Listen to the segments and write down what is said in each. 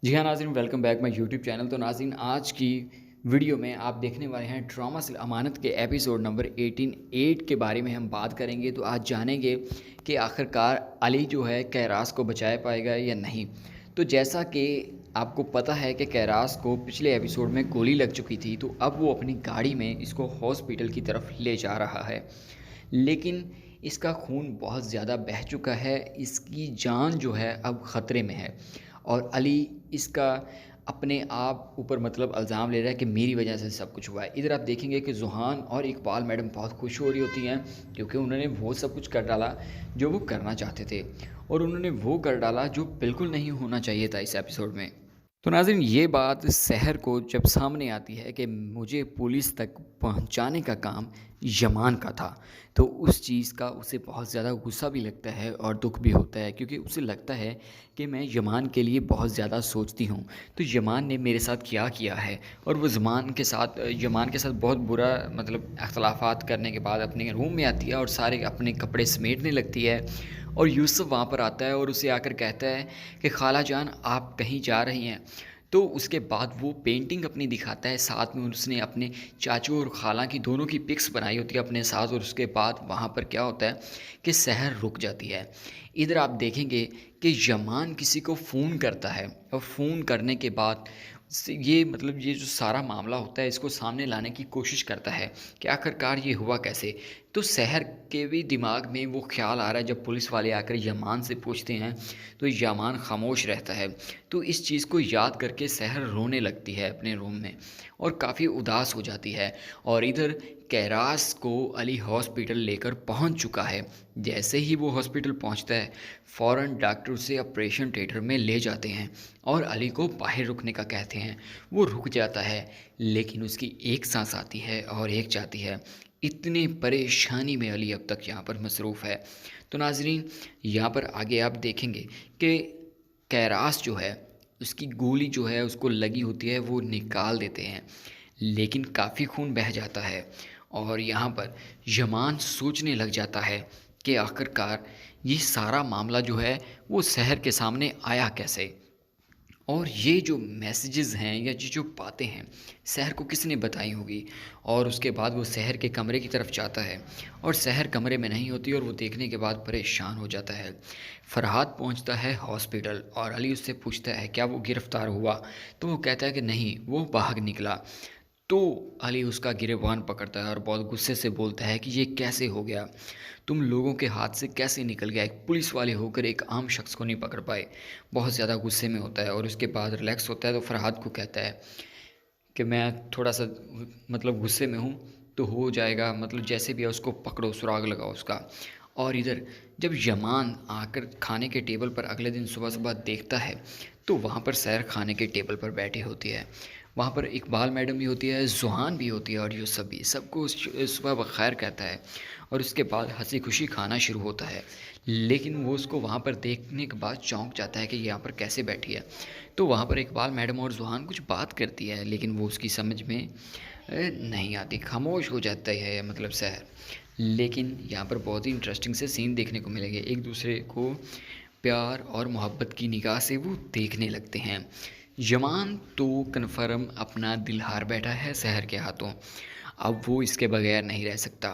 जी हाँ नाज़रीन, welcome back my YouTube channel. तो नाज़रीन, आज की वीडियो में आप देखने वाले हैं ड्रामा से अमानत के एपिसोड नंबर 18 के बारे में हम बात करेंगे। तो आज जानेंगे कि आखिरकार अली जो है कैरास को बचा पाएगा या नहीं। तो जैसा कि आपको पता है कि कैरास को पिछले एपिसोड में गोली लग चुकी थी, तो अब वो अपनी गाड़ी में इसको हॉस्पिटल की तरफ ले जा रहा है। लेकिन इसका खून बहुत ज़्यादा बह चुका है, इसकी जान जो है अब ख़तरे में है। और अली इसका अपने आप ऊपर मतलब इल्ज़ाम ले रहा है कि मेरी वजह से सब कुछ हुआ है। इधर आप देखेंगे कि ज़ुहान और इकबाल मैडम बहुत खुश हो रही होती हैं, क्योंकि उन्होंने वो सब कुछ कर डाला जो वो करना चाहते थे, और उन्होंने वो कर डाला जो बिल्कुल नहीं होना चाहिए था इस एपिसोड में। तो नाज़रीन, ये बात शहर को जब सामने आती है कि मुझे पुलिस तक पहुंचाने का काम यमान का था, तो उस चीज़ का उसे बहुत ज़्यादा गुस्सा भी लगता है और दुख भी होता है, क्योंकि उसे लगता है कि मैं यमान के लिए बहुत ज़्यादा सोचती हूँ। तो यमान ने मेरे साथ क्या किया है, और वो यमान के साथ बहुत बुरा मतलब अख्तलाफात करने के बाद अपने रूम में आती है और सारे अपने कपड़े समेटने लगती है। और यूसुफ वहाँ पर आता है और उसे आकर कहता है कि खाला जान, आप कहीं जा रही हैं। तो उसके बाद वो पेंटिंग अपनी दिखाता है, साथ में उसने अपने चाचू और खाला की दोनों की पिक्स बनाई होती है अपने साथ। और उसके बाद वहाँ पर क्या होता है कि शहर रुक जाती है। इधर आप देखेंगे कि यमान किसी को फ़ोन करता है, और फ़ोन करने के बाद ये मतलब ये जो सारा मामला होता है इसको सामने लाने की कोशिश करता है कि आखिरकार ये हुआ कैसे। तो शहर के भी दिमाग में वो ख्याल आ रहा है, जब पुलिस वाले आकर यमान से पूछते हैं तो यमान खामोश रहता है। तो इस चीज़ को याद करके शहर रोने लगती है अपने रूम में, और काफ़ी उदास हो जाती है। और इधर कैरास को अली हॉस्पिटल लेकर पहुंच चुका है। जैसे ही वो हॉस्पिटल पहुंचता है, फ़ौरन डॉक्टर उसे ऑपरेशन थिएटर में ले जाते हैं और अली को बाहर रुकने का कहते हैं। वो रुक जाता है, लेकिन उसकी एक सांस आती है और एक जाती है। इतनी परेशानी में अली अब तक यहाँ पर मसरूफ़ है। तो नाजरीन, यहाँ पर आगे आप देखेंगे कि कैरास जो है, उसकी गोली जो है उसको लगी होती है, वो निकाल देते हैं, लेकिन काफ़ी खून बह जाता है। और यहाँ पर यमान सोचने लग जाता है कि आखिरकार ये सारा मामला जो है वो शहर के सामने आया कैसे, और ये जो मैसेजेस हैं या ये जो बातें हैं शहर को किसने बताई होगी। और उसके बाद वो शहर के कमरे की तरफ जाता है, और शहर कमरे में नहीं होती, और वो देखने के बाद परेशान हो जाता है। फरहाद पहुंचता है हॉस्पिटल, और अली उससे पूछता है क्या वो गिरफ़्तार हुआ। तो वो कहता है कि नहीं, वो भाग निकला। तो अली उसका गिरेबान पकड़ता है और बहुत गुस्से से बोलता है कि ये कैसे हो गया, तुम लोगों के हाथ से कैसे निकल गया, एक पुलिस वाले होकर एक आम शख्स को नहीं पकड़ पाए। बहुत ज़्यादा गुस्से में होता है, और उसके बाद रिलैक्स होता है तो फरहाद को कहता है कि मैं थोड़ा सा मतलब गुस्से में हूँ, तो हो जाएगा, मतलब जैसे भी है उसको पकड़ो, सुराग लगाओ उसका। और इधर जब यमान आकर खाने के टेबल पर अगले दिन सुबह सुबह देखता है, तो वहाँ पर सैर खाने के टेबल पर बैठी होती है। वहाँ पर इकबाल मैडम भी होती है, ज़ुहान भी होती है, और यूसुफ भी, सबको सुबह बखैर कहता है। और उसके बाद हंसी खुशी खाना शुरू होता है। लेकिन वो उसको वहाँ पर देखने के बाद चौंक जाता है कि यहाँ पर कैसे बैठी है। तो वहाँ पर इकबाल मैडम और ज़ुहान कुछ बात करती है, लेकिन वो उसकी समझ में नहीं आती, खामोश हो जाता है मतलब शहर। लेकिन यहाँ पर बहुत ही इंटरेस्टिंग से सीन देखने को मिलेंगे, एक दूसरे को प्यार और मोहब्बत की निगाह से वो देखने लगते हैं। यमान तो कन्फर्म अपना दिल हार बैठा है शहर के हाथों। अब वो इसके बगैर नहीं रह सकता,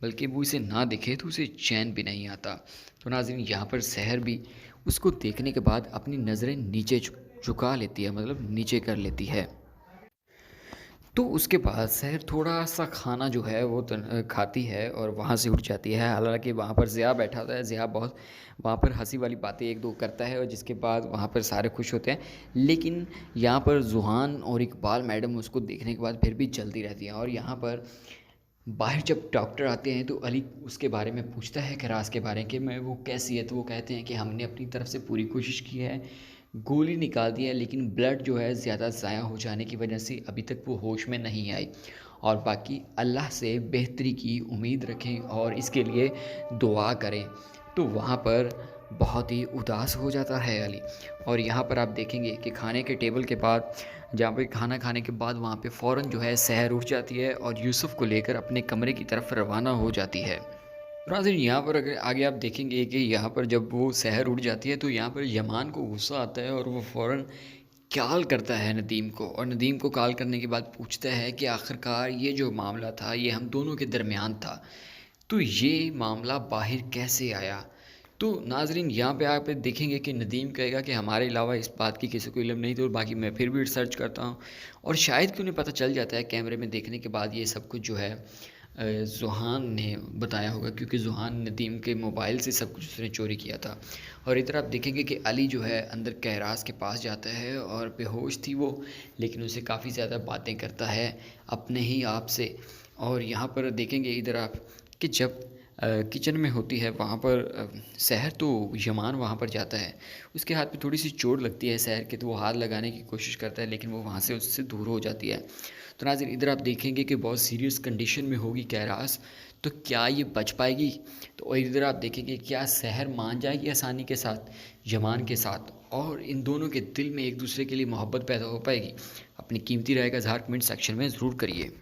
बल्कि वो इसे ना दिखे तो उसे चैन भी नहीं आता। तो नाज़रीन, यहाँ पर शहर भी उसको देखने के बाद अपनी नज़रें नीचे झुका लेती है, मतलब नीचे कर लेती है। तो उसके बाद शहर थोड़ा-सा खाना जो है वो खाती है और वहाँ से उठ जाती है। हालाँकि वहाँ पर ज़िया बैठा होता है, ज़िया बहुत वहाँ पर हँसी वाली बातें 1-2 करता है, और जिसके बाद वहाँ पर सारे खुश होते हैं। लेकिन यहाँ पर ज़ुहान और इकबाल मैडम उसको देखने के बाद फिर भी जलती रहती हैं। और यहाँ पर बाहर जब डॉक्टर आते हैं तो अली उसके बारे में पूछता है, खरास के बारे में वो कैसी है। तो वो कहते हैं कि हमने अपनी तरफ से पूरी कोशिश की है, गोली निकाल दी है, लेकिन ब्लड जो है ज़्यादा ज़ाया हो जाने की वजह से अभी तक वो होश में नहीं आई। और बाकी अल्लाह से बेहतरी की उम्मीद रखें और इसके लिए दुआ करें। तो वहाँ पर बहुत ही उदास हो जाता है अली। और यहाँ पर आप देखेंगे कि खाने के टेबल के बाद, जहाँ पे खाना खाने के बाद वहाँ पे फ़ौरन जो है सहर उठ जाती है और यूसुफ को लेकर अपने कमरे की तरफ रवाना हो जाती है। तो नाज़रीन, यहाँ पर अगर आगे आप देखेंगे कि यहाँ पर जब वो सहर उठ जाती है तो यहाँ पर यमान को गुस्सा आता है, और वो फ़ौरन कॉल करता है नदीम को, और नदीम को कॉल करने के बाद पूछता है कि आखिरकार ये जो मामला था ये हम दोनों के दरमियान था, तो ये मामला बाहर कैसे आया। तो नाजरीन यहाँ पे आप देखेंगे कि नदीम कहेगा कि हमारे अलावा इस बात की किसी को इल्म नहीं थी, और बाकी मैं फिर भी रिसर्च करता हूँ, और शायद कि उन्हें पता चल जाता है कैमरे में देखने के बाद ये सब कुछ जो है ज़ुहान ने बताया होगा, क्योंकि ज़ुहान नदीम के मोबाइल से सब कुछ उसने चोरी किया था। और इधर आप देखेंगे कि अली जो है अंदर कहराज के पास जाता है, और बेहोश थी वो, लेकिन उसे काफ़ी ज़्यादा बातें करता है अपने ही आप से। और यहाँ पर देखेंगे इधर आप कि जब किचन में होती है वहाँ पर सहर, तो यमान वहाँ पर जाता है, उसके हाथ पे थोड़ी सी चोट लगती है सहर के, तो वो हाथ लगाने की कोशिश करता है, लेकिन वो वहाँ से उससे दूर हो जाती है। तो नाज़रीन इधर आप देखेंगे कि बहुत सीरियस कंडीशन में होगी कैरास, तो क्या ये बच पाएगी। तो और इधर आप देखेंगे क्या सहर मान जाएगी आसानी के साथ यमान के साथ, और इन दोनों के दिल में एक दूसरे के लिए मोहब्बत पैदा हो पाएगी। अपनी कीमती राय का इज़हार कमेंट सेक्शन में ज़रूर करिए।